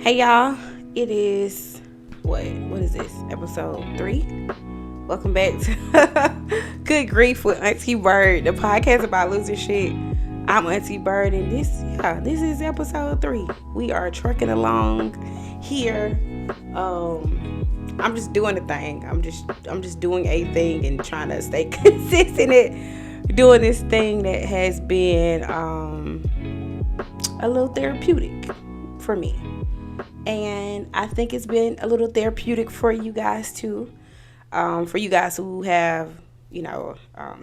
Hey y'all, it is what is this? Episode 3. Welcome back to Good Grief with Auntie Byrd, the podcast about losing shit. I'm Auntie Byrd, and this is episode 3. We are trucking along here. I'm just doing the thing. I'm just doing a thing and trying to stay consistent at doing this thing that has been a little therapeutic for me. And I think it's been a little therapeutic for you guys too. For you guys who have,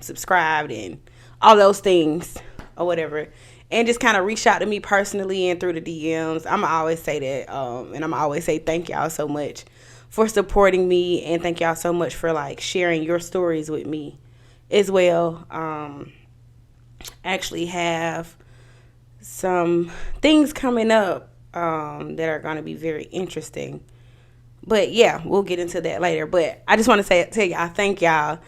subscribed and all those things or whatever. And just kind of reach out to me personally and through the DMs. I'm going to always say that. And I'm going to always say thank y'all so much for supporting me. And thank y'all so much for sharing your stories with me as well. Actually have some things coming up that are going to be very interesting. But yeah, we'll get into that later. But I just want to tell y'all, thank y'all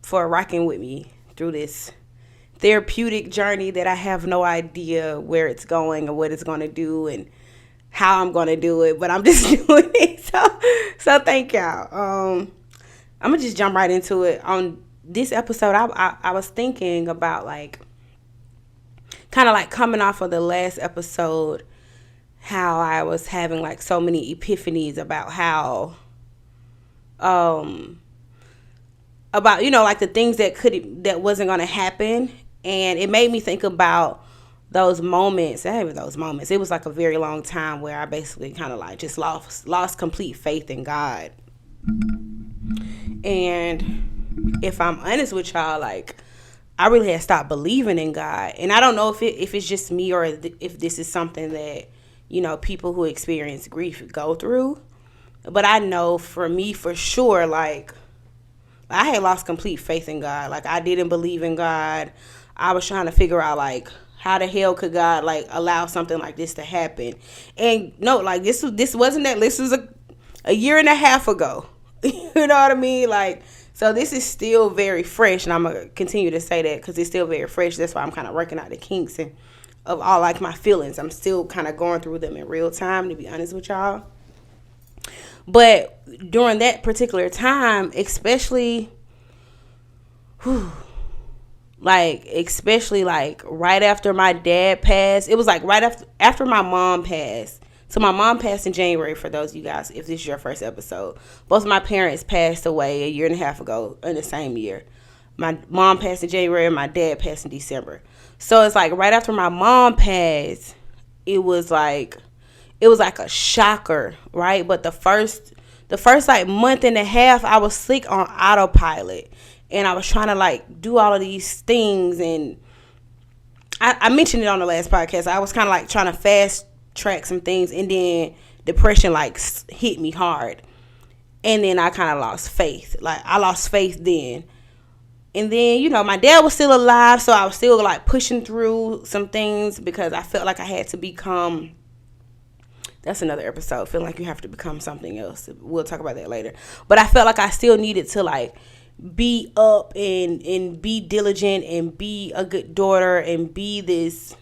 for rocking with me through this therapeutic journey that I have no idea where it's going or what it's going to do and how I'm going to do it. But I'm just doing it. So thank y'all. I'm going to just jump right into it. On this episode, I was thinking about kind of coming off of the last episode, how I was having so many epiphanies about how about the things that wasn't going to happen. And it made me think about those moments. It was a very long time where I basically kind of just lost complete faith in God. And if I'm honest with y'all, I really had stopped believing in God. And I don't know if it's just me or if this is something that people who experience grief go through. But I know for me, for sure, I had lost complete faith in God. I didn't believe in God. I was trying to figure out, how the hell could God, allow something like this to happen? And no, this wasn't that. This was a year and a half ago. You know what I mean? So this is still very fresh. And I'm going to continue to say that because it's still very fresh. That's why I'm kind of working out the kinks and of all my feelings. I'm still kind of going through them in real time, to be honest with y'all. But during that particular time, especially right after my dad passed, it was right after my mom passed. So my mom passed in January, for those of you guys, if this is your first episode. Both of my parents passed away a year and a half ago in the same year. My mom passed in January and my dad passed in December. So it's right after my mom passed, it was a shocker, right? But the first month and a half, I was sick on autopilot. And I was trying to do all of these things. And I mentioned it on the last podcast. I was kind of trying to fast track some things. And then depression hit me hard. And then I kind of lost faith. I lost faith then. And then, my dad was still alive, so I was still, pushing through some things because I felt like I had to become, that's another episode, feeling like you have to become something else. We'll talk about that later. But I felt like I still needed to, be up and be diligent and be a good daughter and be this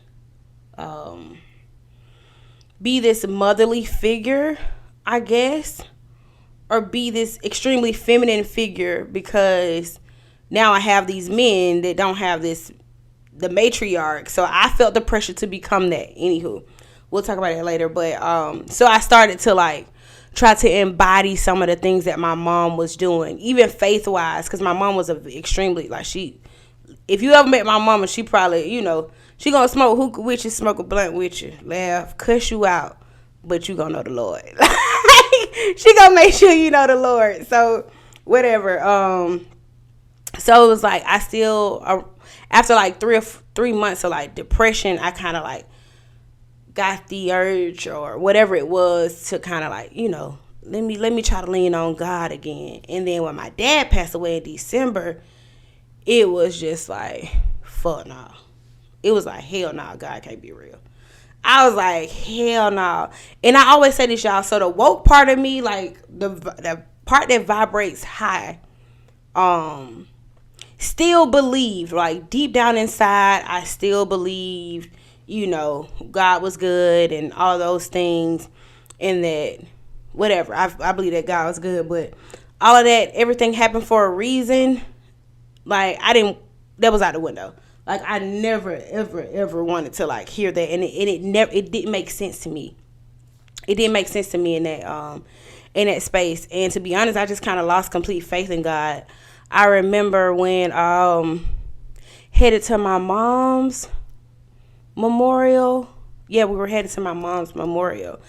motherly figure, I guess, or be this extremely feminine figure because now I have these men that don't have the matriarch. So I felt the pressure to become that. Anywho, we'll talk about it later. But so I started to try to embody some of the things that my mom was doing, even faith wise, because my mom was extremely if you ever met my mama, she probably she gonna smoke hookah with you, smoke a blunt with you, laugh, cuss you out, but you gonna know the Lord. She gonna make sure you know the Lord. So whatever. So it was I still, after 3 months of depression, I kind of got the urge or whatever it was to kind of let me try to lean on God again. And then when my dad passed away in December, it was just fuck no. It was hell no, God can't be real. I was hell no. And I always say this, y'all. So the woke part of me, the part that vibrates high, still believed, deep down inside, I still believed God was good and all those things, and that whatever. I believe that God was good, but all of that, everything happened for a reason. Like, that was out the window. Like, I never, ever, ever wanted to like hear that, and it didn't make sense to me. It didn't make sense to me in that space. And to be honest, I just kind of lost complete faith in God. I remember when headed to my mom's memorial. Yeah, we were headed to my mom's memorial,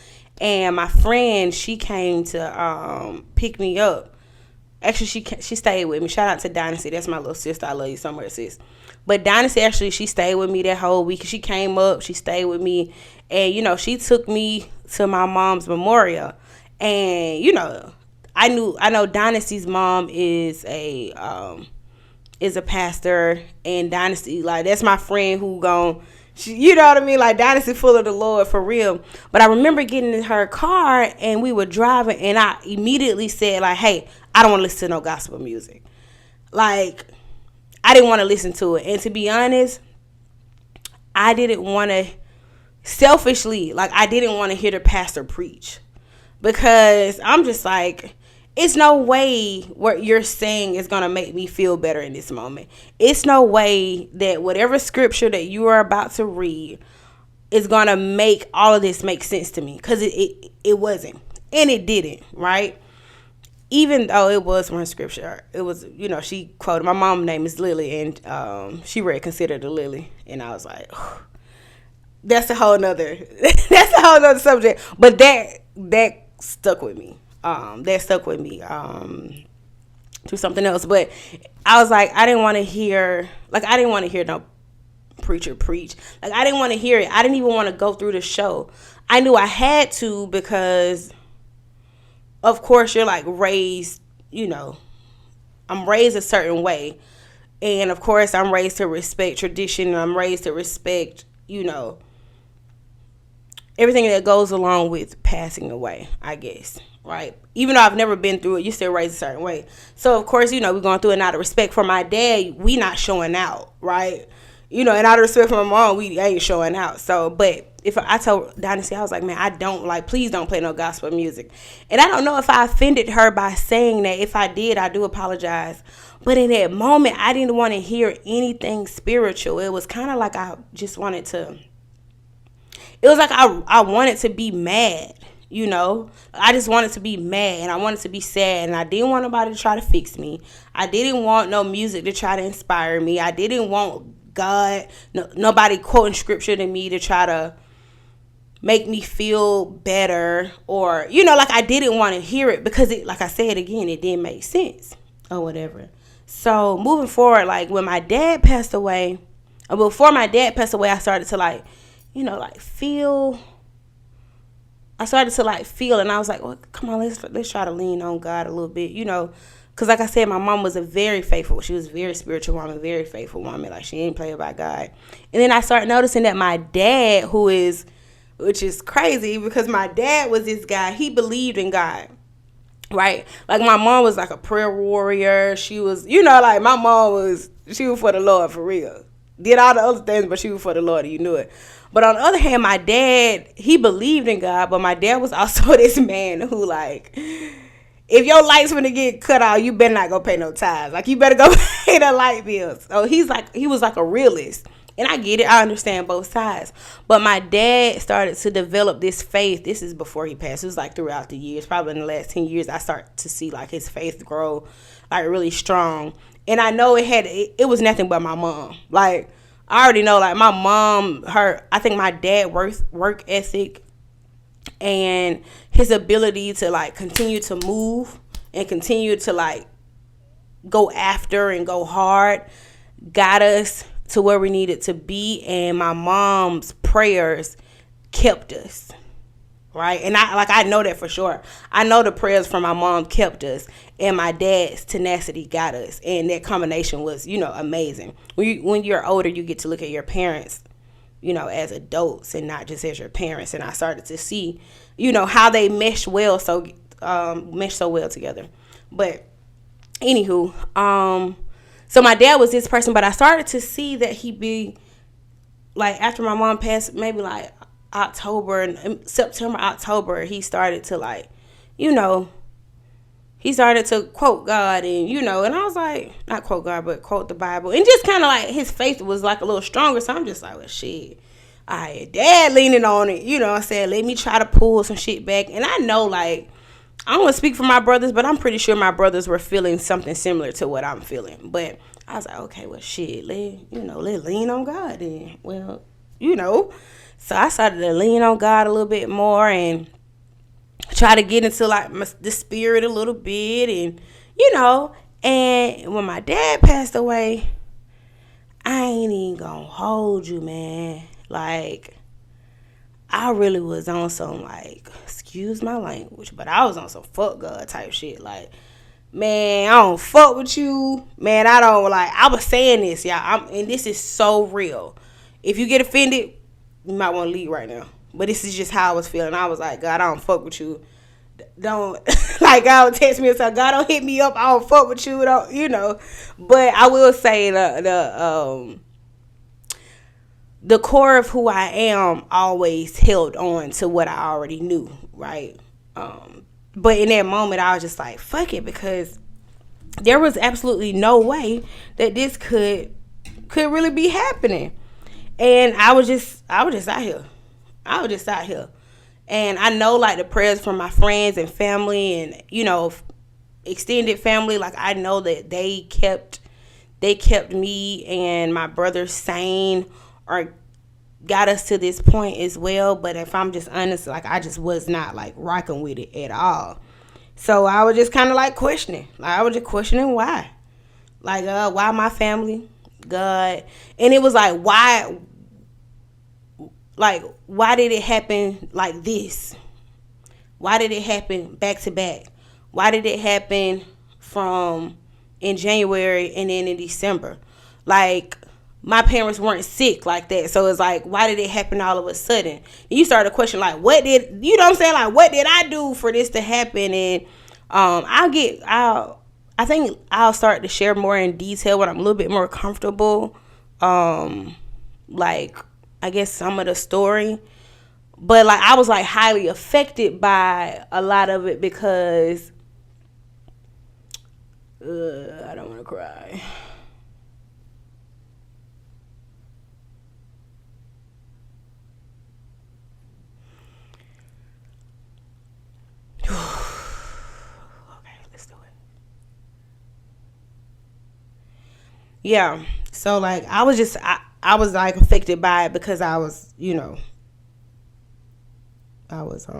and my friend, she came to pick me up. Actually, she stayed with me. Shout out to Dynasty. That's my little sister. I love you so much, sis. But Dynasty, actually, she stayed with me that whole week. She came up. She stayed with me. And, she took me to my mom's memorial. And, I know Dynasty's mom is a pastor. And Dynasty, like, that's my friend who you know what I mean? Like, Dynasty full of the Lord for real. But I remember getting in her car and we were driving, and I immediately said, like, hey, I don't want to listen to no gospel music. Like, I didn't want to listen to it. And to be honest, I didn't want to, selfishly, like, I didn't want to hear the pastor preach. Because I'm just like, it's no way what you're saying is going to make me feel better in this moment. It's no way that whatever scripture that you are about to read is going to make all of this make sense to me. Because it wasn't. And it didn't, right? Even though it was one scripture, it was, she quoted, my mom's name is Lily, and she read Consider the Lily. And I was like, oh, that's a whole nother subject. But that stuck with me. That stuck with me to something else. But I was like, I didn't want to hear no preacher preach. Like, I didn't want to hear it. I didn't even want to go through the show. I knew I had to, because of course you're like raised, I'm raised a certain way. And of course I'm raised to respect tradition, and I'm raised to respect, everything that goes along with passing away, I guess. Right? Even though I've never been through it, you still raised a certain way. So, of course, we're going through it out of respect for my dad. We not showing out, right? And out of respect for my mom, we ain't showing out. So, but if I told Dynasty, I was like, man, please don't play no gospel music. And I don't know if I offended her by saying that. If I did, I do apologize. But in that moment, I didn't want to hear anything spiritual. It was kind of like I just wanted to, it was like I wanted to be mad. I just wanted to be mad, and I wanted to be sad, and I didn't want nobody to try to fix me. I didn't want no music to try to inspire me. I didn't want God, nobody quoting scripture to me to try to make me feel better, or, like, I didn't want to hear it, because it, like I said again, it didn't make sense or whatever. So moving forward, like, when my dad passed away, or before my dad passed away, I started to feel. I started to feel, and I was like, well, come on, let's try to lean on God a little bit, because like I said, my mom was she was a very spiritual woman, very faithful woman. Like, she didn't play about God. And then I started noticing that my dad, which is crazy, because my dad was this guy, he believed in God, right? Like, my mom was like a prayer warrior. She was, my mom she was for the Lord for real. Did all the other things, but she was for the Lord, and you knew it. But on the other hand, my dad, he believed in God, but my dad was also this man who, like, if your lights gonna get cut off, you better not go pay no tithes. Like, you better go pay the light bills. So he was like a realist. And I get it. I understand both sides. But my dad started to develop this faith. This is before he passed. It was like throughout the years. Probably in the last 10 years, I started to see like his faith grow like really strong. And I know it was nothing but my mom. Like, I already know, like, my mom, I think my dad work ethic and his ability to like continue to move and continue to like go after and go hard got us to where we needed to be. And my mom's prayers kept us, right? And I know that for sure. I know the prayers from my mom kept us, and my dad's tenacity got us. And that combination was, amazing. When you're older, you get to look at your parents, as adults and not just as your parents. And I started to see, how they mesh so well together. But anywho, so my dad was this person, but I started to see that he be like after my mom passed, maybe like October and September, October, he started to like, you know, he started to quote God and, you know, and I was like, not quote God, but quote the Bible. And just kind of like his faith was like a little stronger. So I'm just like, well, shit. I had dad leaning on it. You know, I said, let me try to pull some shit back. And I know, like, I don't want to speak for my brothers, but I'm pretty sure my brothers were feeling something similar to what I'm feeling. But I was like, okay, well, shit, let's lean on God then. Well, you know. So I started to lean on God a little bit more and try to get into like the spirit a little bit, and you know. And when my dad passed away, I ain't even gonna hold you, man. Like, I really was on some like, excuse my language, but I was on some fuck God type shit. Like, man, I don't fuck with you, man. I don't like. I was saying this, y'all, and this is so real. If you get offended, you might want to leave right now. But this is just how I was feeling. I was like, God, I don't fuck with you. Don't like God would text me and say, God, don't hit me up. I don't fuck with you. Don't, you know. But I will say the core of who I am always held on to what I already knew, right? But in that moment, I was just like, fuck it, because there was absolutely no way that this could really be happening. And I was just out here. I was just out here. And I know, like, the prayers from my friends and family and, you know, extended family, like, I know that they kept me and my brother sane, or got us to this point as well. But if I'm just honest, like, I just was not like rocking with it at all. So I was just kind of like questioning. Like, I was just questioning why. Like, why my family? God. And it was like, why? Like, why did it happen like this? Why did it happen back to back? Why did it happen from in January and then in December? Like, my parents weren't sick like that. So it's like, why did it happen all of a sudden? And you start to question, like, what did, you know what I'm saying? Like, what did I do for this to happen? And I think I'll start to share more in detail when I'm a little bit more comfortable. Like, I guess some of the story. But like, I was like highly affected by a lot of it because I don't want to cry. Okay, let's do it. Yeah. So like, I was like affected by it because I was, you know, I was ooh,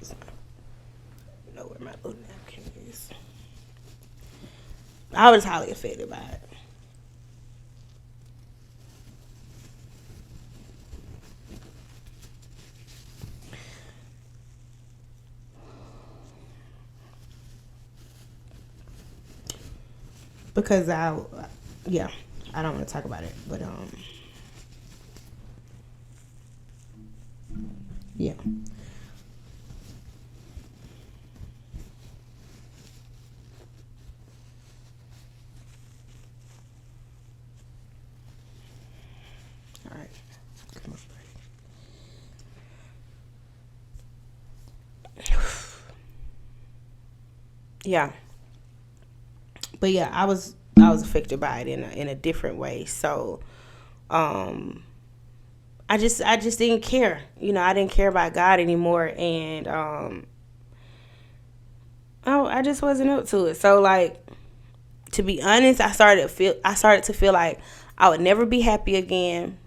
I know where my little napkin is. I was highly affected by it. Because I don't want to talk about it, but yeah. All right, come on, buddy. Yeah. But yeah, I was affected by it in a different way. So, I just didn't care. You know, I didn't care about God anymore, and I just wasn't up to it. So like, to be honest, I started to feel like I would never be happy again.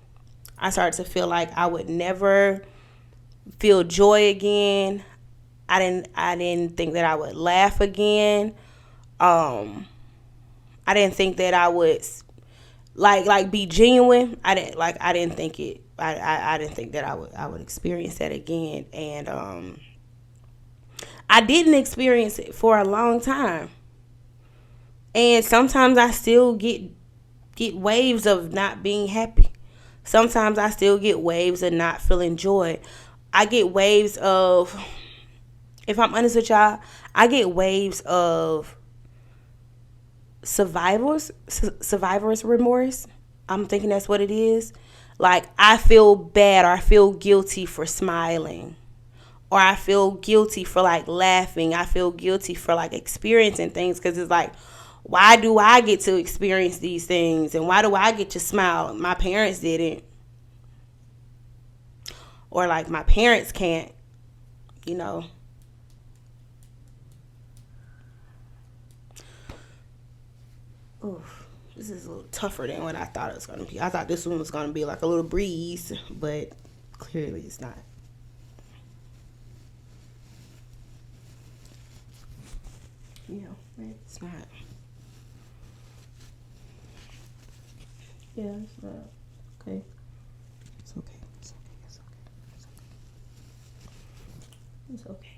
I started to feel like I would never feel joy again. I didn't think that I would laugh again. I didn't think that I would like be genuine. I didn't think it. I didn't think that I would experience that again, and I didn't experience it for a long time. And sometimes I still get waves of not being happy. Sometimes I still get waves of not feeling joy. I get waves of, if I'm honest with y'all, I get waves of survivor's remorse. I'm thinking that's what it is. Like, I feel bad or I feel guilty for smiling, or I feel guilty for like laughing. I feel guilty for like experiencing things, because it's like, why do I get to experience these things, and why do I get to smile? My parents didn't, or like my parents can't, you know. Oof, this is a little tougher than what I thought it was going to be. I thought this one was going to be like a little breeze, but clearly it's not. Yeah, it's not. Yeah, it's not. Okay. It's okay. It's okay. It's okay. It's okay. It's okay.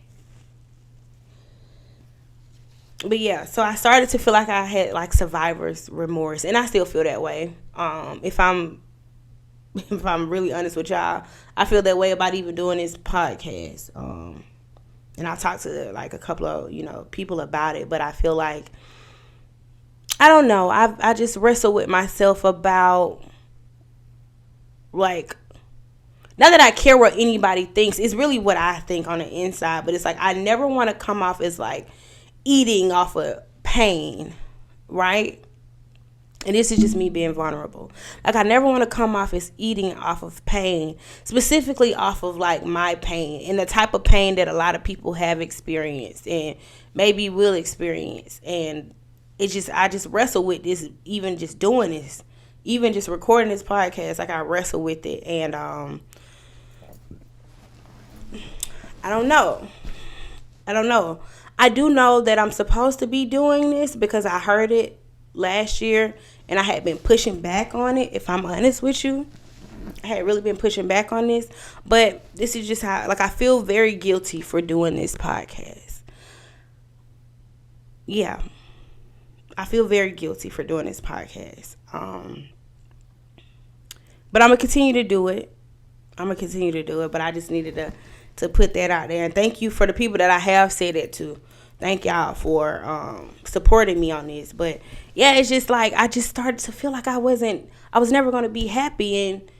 But yeah, so I started to feel like I had like survivor's remorse, and I still feel that way. If I'm really honest with y'all, I feel that way about even doing this podcast. And I talked to like a couple of, people about it, but I feel like, I don't know, I just wrestle with myself about, like, not that I care what anybody thinks, it's really what I think on the inside, but it's like, I never want to come off as like eating off of pain, right? And this is just me being vulnerable. Like, I never want to come off as eating off of pain, specifically off of like my pain and the type of pain that a lot of people have experienced and maybe will experience. And it's just, I just wrestle with this, even just doing this, even just recording this podcast. Like, I wrestle with it. And I don't know. I do know that I'm supposed to be doing this because I heard it last year and I had been pushing back on it. If I'm honest with you, I had really been pushing back on this, but this is just how, like, I feel very guilty for doing this podcast. Yeah, I feel very guilty for doing this podcast. But I'm gonna continue to do it. But I just needed to put that out there. And thank you for the people that I have said it to. Thank y'all for supporting me on this. But yeah, it's just like, I just started to feel like I was never going to be happy. And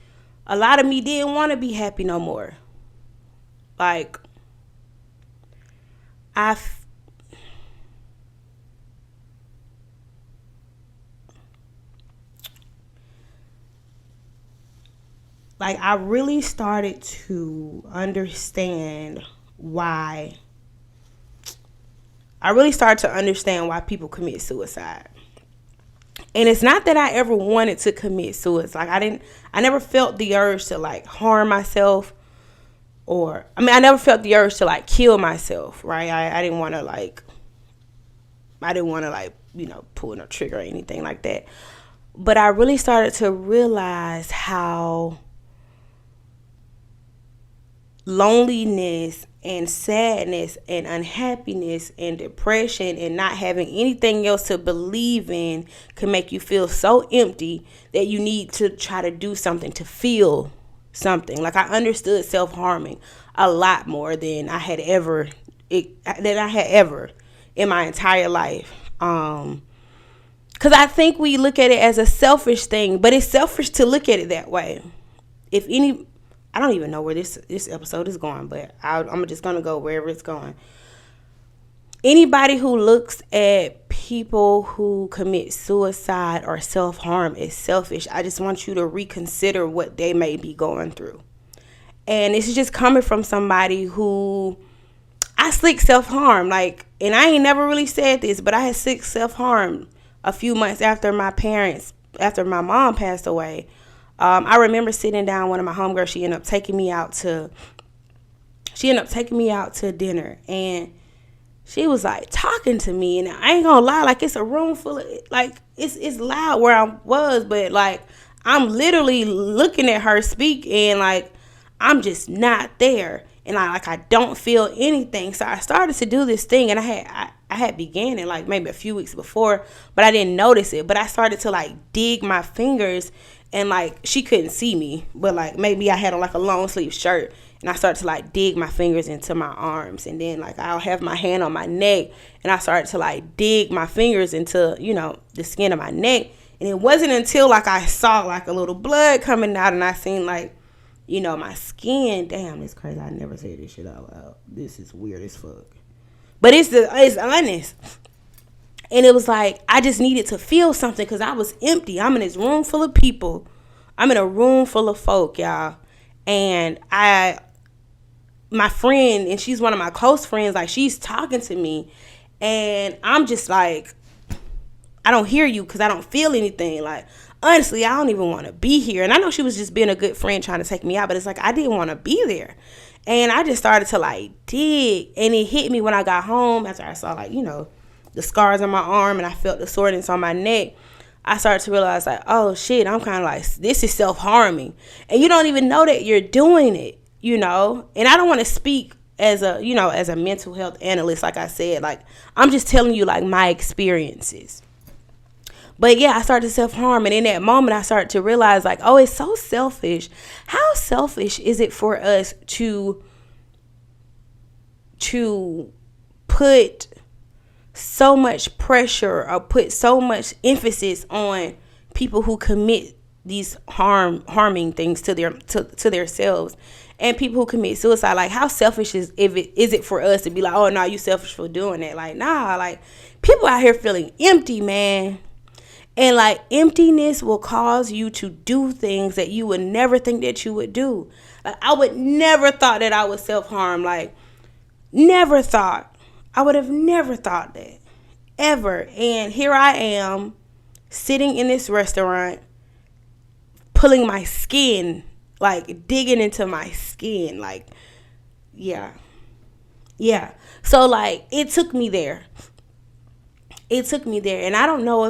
a lot of me didn't want to be happy no more. Like, I really started to understand why. People commit suicide. And it's not that I ever wanted to commit suicide. Like, I never felt the urge to like harm myself, I never felt the urge to like kill myself, right? I didn't want to pull no trigger or anything like that. But I really started to realize how loneliness and sadness and unhappiness and depression and not having anything else to believe in can make you feel so empty that you need to try to do something to feel something. Like, I understood self-harming a lot more than I had ever in my entire life. Because I think we look at it as a selfish thing, but it's selfish to look at it that way. I don't even know where this episode is going, but I'm just going to go wherever it's going. Anybody who looks at people who commit suicide or self-harm as selfish, I just want you to reconsider what they may be going through. And this is just coming from somebody who, I slick self-harm. Like, and I ain't never really said this, but I had slick self-harm a few months after my mom passed away. I remember sitting down, one of my homegirls, she ended up taking me out to dinner, and she was like talking to me, and I ain't gonna lie, like, it's a room full of, like, it's loud where I was, but like, I'm literally looking at her speak, and like, I'm just not there, and I don't feel anything. So I started to do this thing, and I had began it like maybe a few weeks before, but I didn't notice it. But I started to like dig my fingers. And like, she couldn't see me, but like, maybe I had on like a long sleeve shirt, and I started to like dig my fingers into my arms, and then like I'll have my hand on my neck, and I started to like dig my fingers into, you know, the skin of my neck. And it wasn't until like I saw like a little blood coming out, and I seen like, you know, my skin. Damn, it's crazy. I never say this shit out loud. This is weird as fuck, but it's honest. And it was like I just needed to feel something because I was empty. I'm in this room full of people. I'm in a room full of folk, y'all. And my friend, and she's one of my close friends, like she's talking to me, and I'm just like, I don't hear you because I don't feel anything. Like, honestly, I don't even want to be here. And I know she was just being a good friend trying to take me out, but it's like I didn't want to be there. And I just started to like dig, and it hit me when I got home after I saw like, you know, the scars on my arm, and I felt the soreness on my neck. I started to realize like, oh shit, I'm kind of like, this is self-harming, and you don't even know that you're doing it, you know. And I don't want to speak as a, you know, as a mental health analyst. Like I said, like I'm just telling you like my experiences. But yeah, I started to self-harm, and in that moment I started to realize like, oh, it's so selfish. How selfish is it for us to put so much pressure or put so much emphasis on people who commit these harming things to themselves, and people who commit suicide? Like, how selfish is it for us to be like, oh no, you selfish for doing that? Like, nah, like people out here feeling empty, man. And like emptiness will cause you to do things that you would never think that you would do. Like, I would never thought that I would self-harm. Like, never thought. I would have never thought that ever. And here I am sitting in this restaurant, pulling my skin, like digging into my skin. Like, yeah. So like it took me there. And I don't know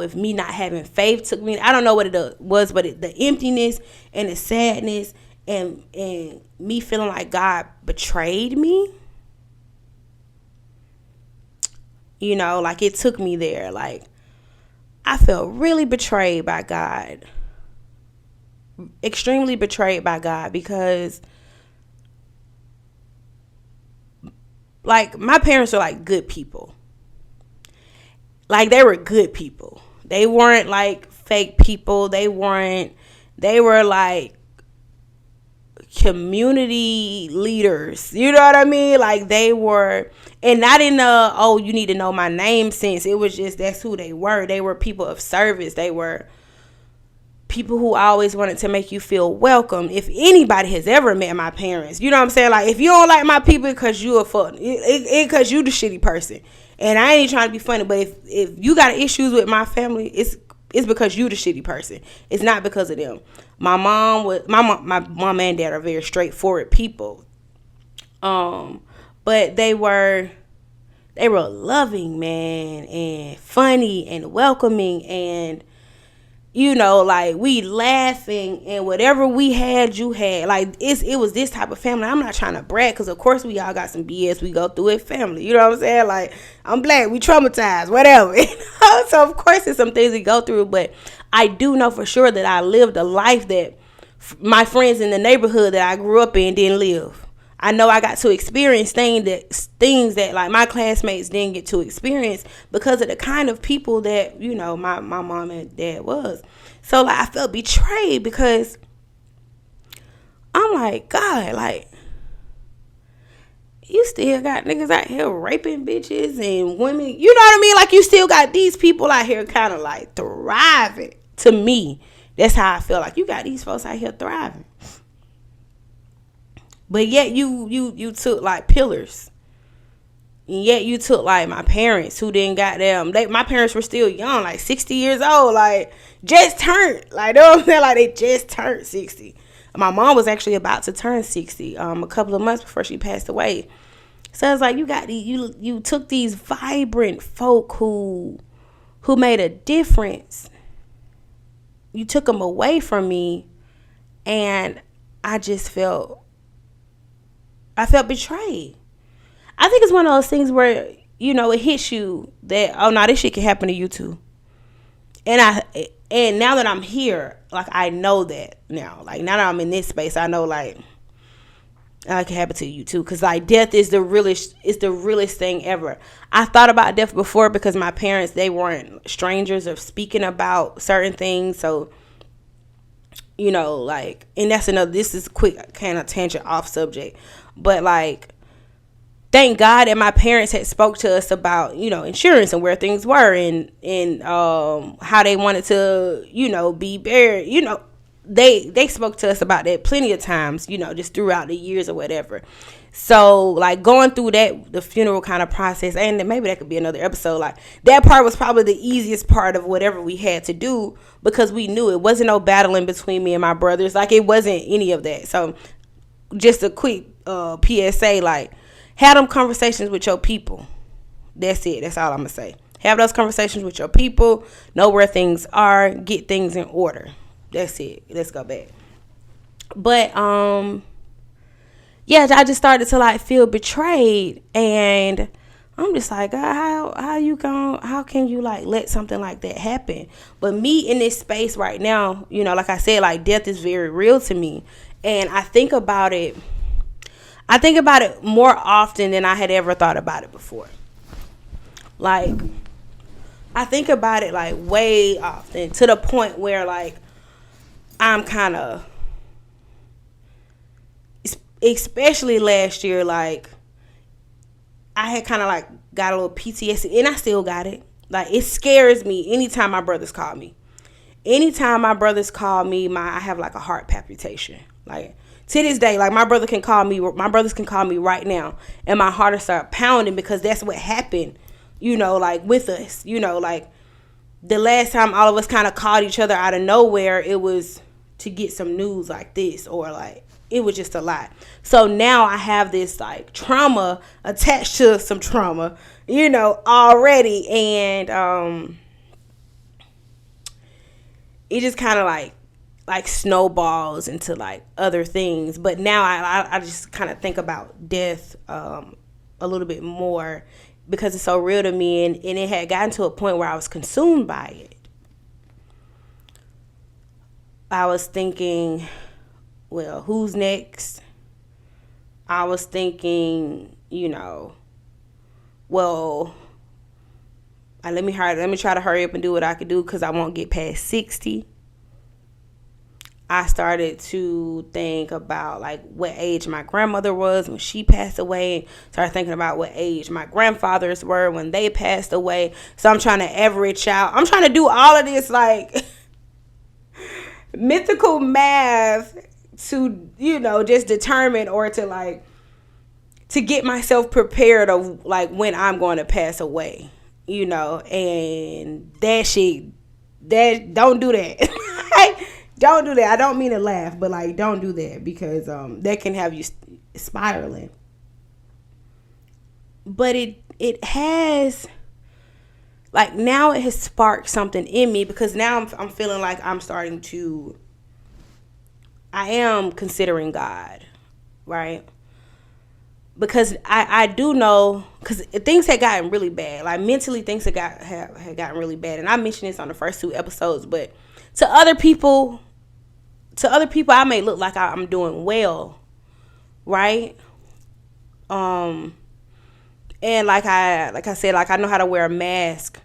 if me not having faith took me. I don't know what it was, but the emptiness and the sadness and me feeling like God betrayed me. You know, like it took me there. Like I felt really betrayed by God. Extremely betrayed by God, because like my parents are like good people. Like they were good people. They weren't like fake people. They were like community leaders. You know what I mean? Like they were, and not in the, oh, you need to know my name sense. It was just, that's who they were. They were people of service. They were people who always wanted to make you feel welcome. If anybody has ever met my parents, you know what I'm saying? Like, if you don't like my people because you a fuck, because you the shitty person. And I ain't trying to be funny, but if you got issues with my family, it's because you the shitty person. It's not because of them. My mom and dad are very straightforward people. But they were loving, man, and funny and welcoming, and you know, like we laughing, and whatever we had, you had. Like it was this type of family. I'm not trying to brag, because of course we all got some BS we go through with family. You know what I'm saying? Like, I'm black, we traumatized, whatever. You know? So of course there's some things we go through, but I do know for sure that I lived a life that my friends in the neighborhood that I grew up in didn't live. I know I got to experience things that like my classmates didn't get to experience because of the kind of people that, you know, my mom and dad was. So like I felt betrayed, because I'm like, God, like you still got niggas out here raping bitches and women. You know what I mean? Like you still got these people out here kind of like thriving. To me, that's how I feel. Like you got these folks out here thriving. But yet you took like pillars. And yet you took like my parents, who didn't got them. My parents were still young, like 60 years old, like just turned. Like, you know what I'm saying? Like they just turned 60. My mom was actually about to turn 60 a couple of months before she passed away. So it's like you took these vibrant folk who made a difference. You took them away from me, and I felt betrayed. I think it's one of those things where, you know, it hits you that, oh no, this shit can happen to you too. And now that I'm here, like I know that now. Like now that I'm in this space, I know like It can happen to you too, because like death is the realest thing ever. I thought about death before because my parents, they weren't strangers of speaking about certain things. So like, and that's another, this is a quick kind of tangent off subject, but like, thank God that my parents had spoke to us about, insurance and where things were, and how they wanted to, be buried. They spoke to us about that plenty of times, just throughout the years or whatever. So like going through the funeral kind of process, and maybe that could be another episode. Like that part was probably the easiest part of whatever we had to do, because we knew it wasn't no battling between me and my brothers. Like it wasn't any of that. So just a quick PSA, like, have them conversations with your people. That's it. That's all I'm going to say. Have those conversations with your people. Know where things are. Get things in order. That's it. Let's go back. But, yeah, I just started to, like, feel betrayed. And I'm just like, God, how can you, like, let something like that happen? But me in this space right now, like I said, like, death is very real to me. And I think about it more often than I had ever thought about it before. Like, I think about it, like, way often, to the point where, like, I'm kind of, especially last year, like, I had kind of, like, got a little PTSD, and I still got it. Like, it scares me anytime my brothers call me. Anytime my brothers call me, I have, like, a heart palpitation. Like, to this day, like, my brothers can call me right now, and my heart will start pounding, because that's what happened, like, with us. Like, the last time all of us kind of called each other out of nowhere, it was to get some news like this, or, like, it was just a lot. So now I have this, like, trauma attached to some trauma, already, and it just kind of, like snowballs into, like, other things. But now I just kind of think about death a little bit more, because it's so real to me, and it had gotten to a point where I was consumed by it. I was thinking, well, who's next? I was thinking, well, let me try to hurry up and do what I could do, because I won't get past 60. I started to think about, like, what age my grandmother was when she passed away. Started thinking about what age my grandfathers were when they passed away. So I'm trying to average out. I'm trying to do all of this, like, mythical math to, just determine, or to, like, to get myself prepared of, like, when I'm going to pass away, and don't do that. Don't do that. I don't mean to laugh, but, like, don't do that, because that can have you spiraling. But it has, like, now it has sparked something in me, because now I'm feeling like I am considering God, right? Because I do know, because things had gotten really bad. Like, mentally, things had gotten really bad. And I mentioned this on the first 2 episodes, but to other people, I may look like I'm doing well, right? And like I said, like, I know how to wear a mask,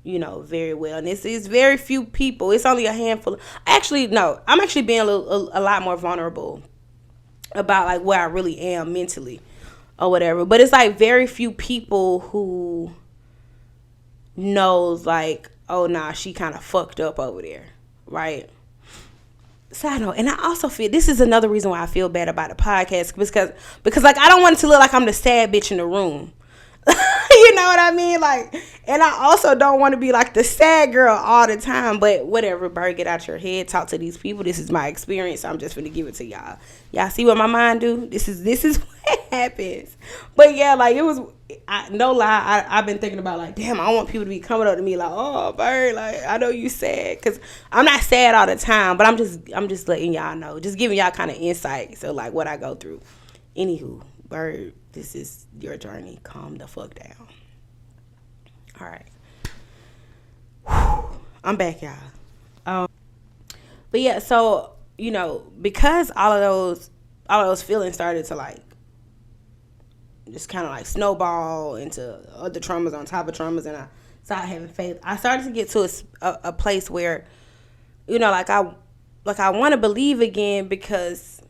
very well. And it's very few people. It's only a handful. Actually, no, I'm actually being a lot more vulnerable about, like, where I really am mentally or whatever. But it's, like, very few people who knows, like, oh, nah, she kind of fucked up over there, right? So I know, and I also feel this is another reason why I feel bad about the podcast, because like, I don't want it to look like I'm the sad bitch in the room. You know what I mean? Like, and I also don't want to be like the sad girl all the time. But whatever, Byrd, get out your head. Talk to these people. This is my experience. I'm just gonna give it to y'all. Y'all see what my mind do? This is what happens. But yeah, like, it was. No lie, I've been thinking about, like, damn, I don't want people to be coming up to me like, oh, Byrd, like, I know you sad, because I'm not sad all the time, but I'm just letting y'all know, just giving y'all kind of insight, so, like, what I go through. Anywho, Byrd, this is your journey. Calm the fuck down. All right. Whew. I'm back, y'all. But yeah, so, because all all those feelings started to like just kind of like snowball into other traumas on top of traumas, and I started having faith. I started to get to a place where, you know, like I want to believe again, because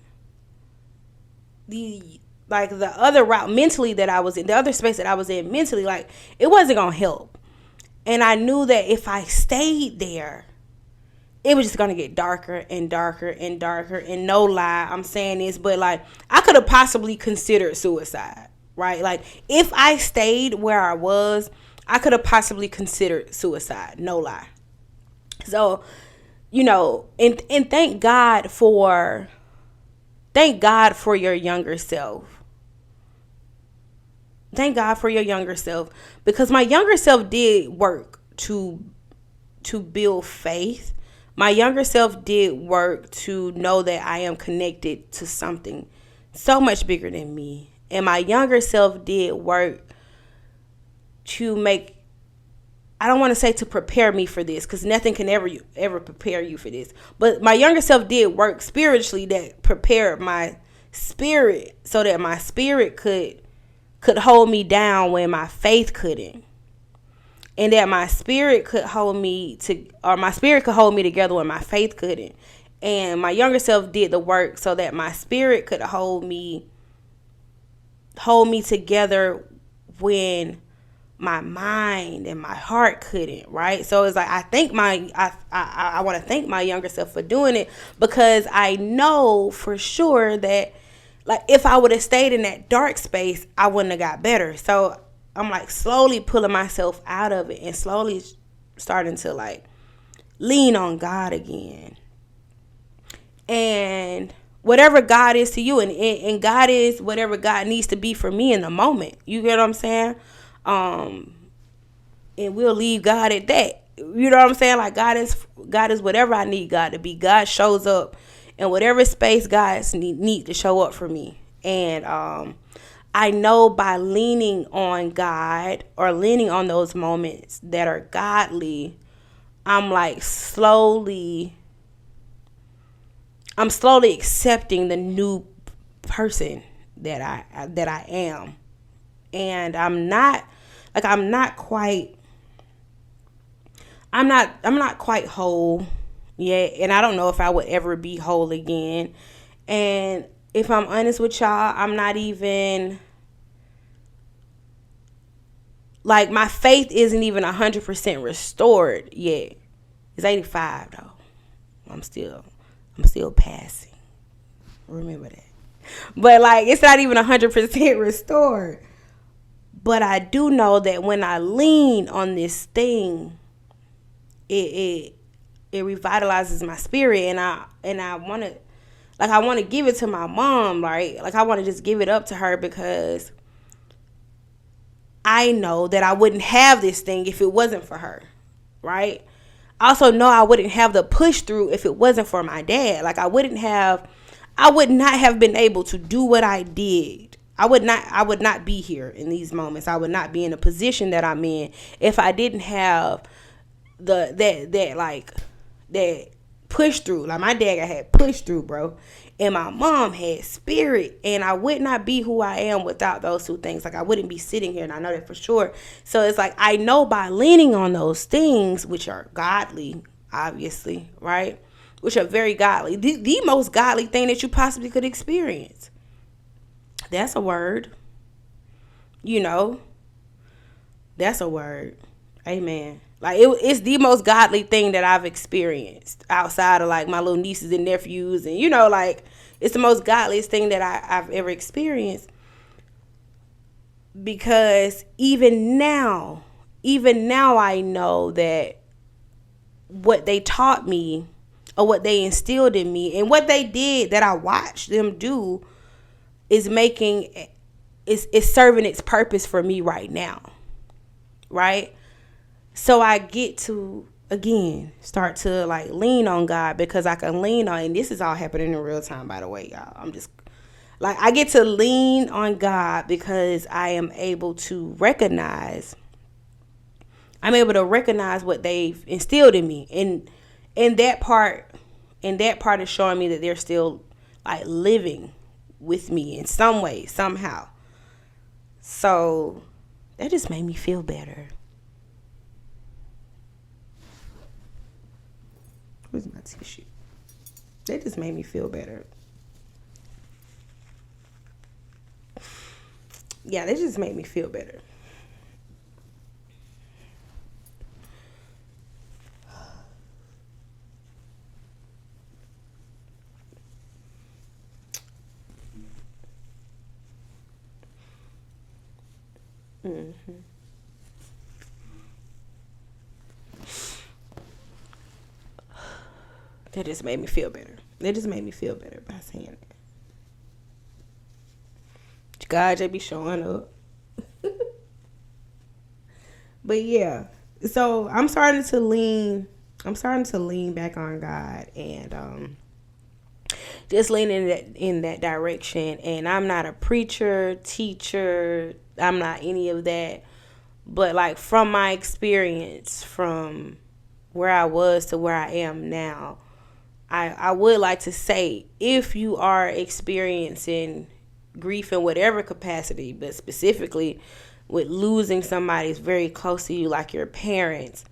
the other route mentally that I was in, the other space that I was in mentally, like it wasn't gonna help. And I knew that if I stayed there, it was just gonna get darker and darker and darker. And no lie, I'm saying this, but like I could have possibly considered suicide, right? Like if I stayed where I was, I could have possibly considered suicide, no lie. So, you know, and thank God for your younger self. Thank God for your younger self, because my younger self did work to build faith. My younger self did work to know that I am connected to something so much bigger than me. And my younger self did work to make, I don't want to say to prepare me for this, because nothing can ever prepare you for this. But my younger self did work spiritually that prepared my spirit so that my spirit could hold me down when my faith couldn't. And that my spirit could hold me together when my faith couldn't. And my younger self did the work so that my spirit could hold me together when my mind and my heart couldn't, right? So it's like I want to thank my younger self for doing it, because I know for sure that like if I would have stayed in that dark space, I wouldn't have got better. So I'm like slowly pulling myself out of it and slowly starting to like lean on God again. And whatever God is to you, and God is whatever God needs to be for me in the moment. You get what I'm saying? And we'll leave God at that. You know what I'm saying? Like God is whatever I need God to be. God shows up in whatever space God need to show up for me. And I know by leaning on God or leaning on those moments that are godly, I'm slowly accepting the new person that I am. And I'm not quite whole yet, and I don't know if I would ever be whole again. And if I'm honest with y'all, I'm not even my faith isn't even 100% restored yet. It's 85 though. I'm still passing. Remember that. But it's not even 100% restored. But I do know that when I lean on this thing, it revitalizes my spirit, and I want to give it to my mom, right? I want to just give it up to her, because I know that I wouldn't have this thing if it wasn't for her, right? I also know I wouldn't have the push through if it wasn't for my dad. I would not have been able to do what I did. I would not be here in these moments. I would not be in the position that I'm in if I didn't have that push through. My dad had push through, bro, and my mom had spirit, and I would not be who I am without those two things. I wouldn't be sitting here, and I know that for sure. So it's I know by leaning on those things, which are godly, obviously, right, which are very godly, the most godly thing that you possibly could experience. That's a word. That's a word. Amen. It's the most godly thing that I've experienced outside of my little nieces and nephews, and it's the most godliest thing that I've ever experienced, because even now I know that what they taught me or what they instilled in me and what they did that I watched them do is serving its purpose for me right now, right? So I get to, again, start to lean on God, because I can lean on, and this is all happening in real time, by the way, y'all. I'm just I get to lean on God because I am able to recognize what they've instilled in me. And that part is showing me that they're still living with me in some way, somehow. So that just made me feel better. Where's my tissue? That just made me feel better. Yeah, that just made me feel better. Mm-hmm. That just made me feel better. That just made me feel better by saying that. God just be showing up. But yeah, so I'm starting to lean back on God, and just leaning in that direction. And I'm not a preacher, teacher. I'm not any of that. But like from my experience, from where I was to where I am now, I would like to say, if you are experiencing grief in whatever capacity, but specifically with losing somebody who's very close to you, like your parents,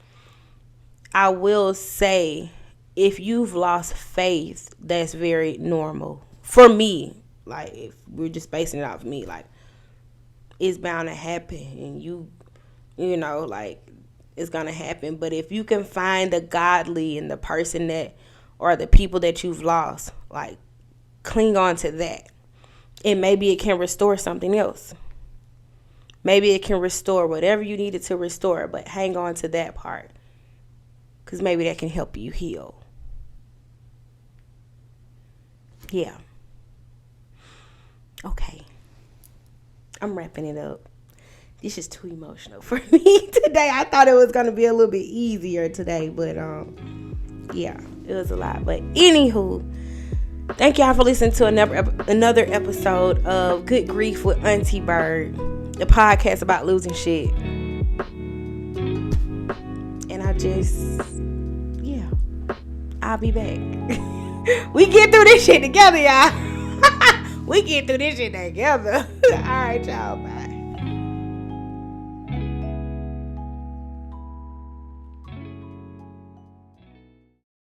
I will say, if you've lost faith, that's very normal. For me, like, if we're just basing it off of me, like, it's bound to happen, and you know, like, it's gonna happen. But if you can find the godly in the person that, or the people that you've lost, like, cling on to that. And maybe it can restore something else. Maybe it can restore whatever you needed to restore, but hang on to that part, because maybe that can help you heal. Yeah. Okay. I'm wrapping it up. This is too emotional for me today. I thought it was going to be a little bit easier today, but yeah, it was a lot. But anywho, thank y'all for listening to another episode of Good Grief with Auntie Byrd, the podcast about losing shit. And yeah, I'll be back. We get through this shit together, y'all. We get through this shit together. All right, y'all. Bye.